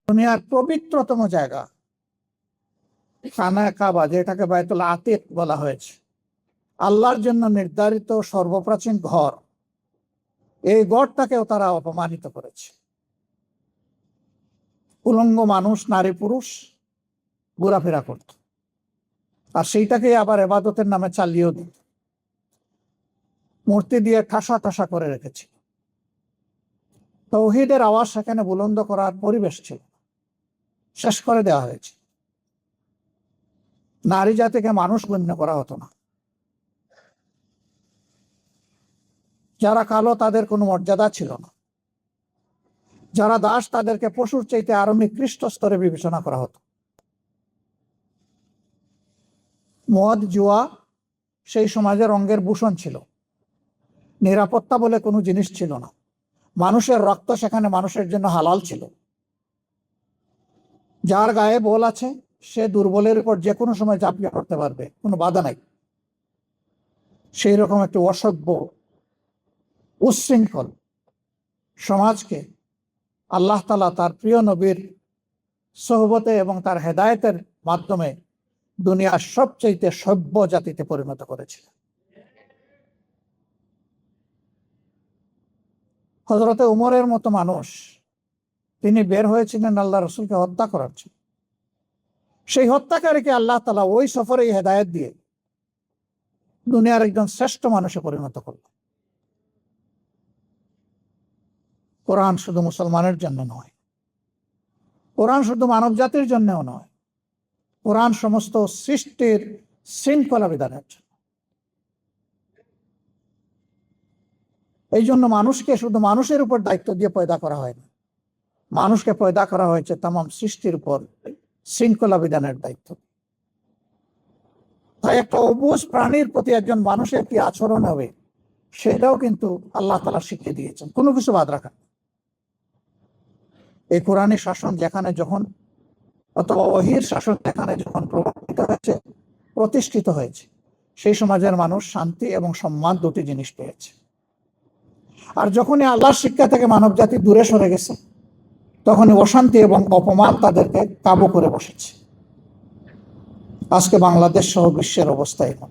দুনিয়ার পবিত্রতম জায়গা খানা কাবা, যেটাকে বাইতুল আতিক বলা হয়েছে, আল্লাহর জন্য নির্ধারিত সর্বপ্রাচীন ঘর, এই গড়টাকেও তারা অপমানিত করেছে। উলঙ্গ মানুষ, নারী পুরুষ ঘোরাফেরা করত, আর সেইটাকে আবার ইবাদতের নামে চালিয়েও দিত। মূর্তি দিয়ে ঠাসা ঠাসা করে রেখেছে। তাওহীদের আওয়াজ সেখানে বুলন্দ করার পরিবেশ ছিল, শেষ করে দেওয়া হয়েছে। নারী জাতিকে মানুষ গণ্য করা হতো না। যারা কালো তাদের কোনো মর্যাদা ছিল না। যারা দাস তাদেরকে পশুর চাইতে আরো নিকৃষ্ট স্তরে বিবেচনা করা হতো। মদ, জুয়া সেই সমাজের রঙের ভূষণ ছিল। নিরাপত্তা বলে কোনো জিনিস ছিল না। মানুষের রক্ত সেখানে মানুষের জন্য হালাল ছিল। যার গায়ে বল আছে সে দুর্বলের উপর যে কোনো সময় ঝাঁপিয়ে পড়তে পারবে, কোনো বাধা নাই। সেই রকম একটি অসভ্য, উচ্ছৃঙ্খল সমাজকে আল্লাহ তাআলা তার প্রিয় নবীর সোহবতে এবং তার হেদায়েতের মাধ্যমে দুনিয়ার সবচেয়ে সভ্য জাতিতে পরিণত করেছিলেন। হযরতে উমরের মতো মানুষ, তিনি বের হয়েছিলেন আল্লাহ রসুলকে হত্যা করার জন্য। সেই হত্যাকারীকে আল্লাহ তাআলা ওই সফরে হেদায়েত দিয়ে দুনিয়ার একজন শ্রেষ্ঠ মানুষে পরিণত করল। কোরআন শুধু মুসলমানের জন্য নয়, কোরআন শুধু মানব জাতির জন্যও নয়, কোরআন সমস্ত সৃষ্টির শৃঙ্খলা বিধানের জন্য। এই জন্য মানুষকে শুধু মানুষের উপর দায়িত্ব দিয়ে পয়দা করা হয়নি, মানুষকে পয়দা করা হয়েছে তামাম সৃষ্টির উপর শৃঙ্খলা বিধানের দায়িত্ব। তাই একটা অবুঝ প্রাণীর প্রতি একজন মানুষের কি আচরণ হবে সেটাও কিন্তু আল্লাহ তাআলা শিখিয়ে দিয়েছেন, কোনো কিছু বাদ রাখা। এই কোরআনী শাসন যেখানে যখন, অথবা ওহীর শাসন যেখানে যখন প্রতিষ্ঠিত হয়েছে, সেই সমাজের মানুষ শান্তি এবং সম্মান দুটি জিনিস পেয়েছে। আর যখনই আল্লাহর শিক্ষা থেকে মানব জাতি দূরে সরে গেছে, তখনই অশান্তি এবং অপমান তাদেরকে কাবু করে বসেছে। আজকে বাংলাদেশ সহ বিশ্বের অবস্থা এখন।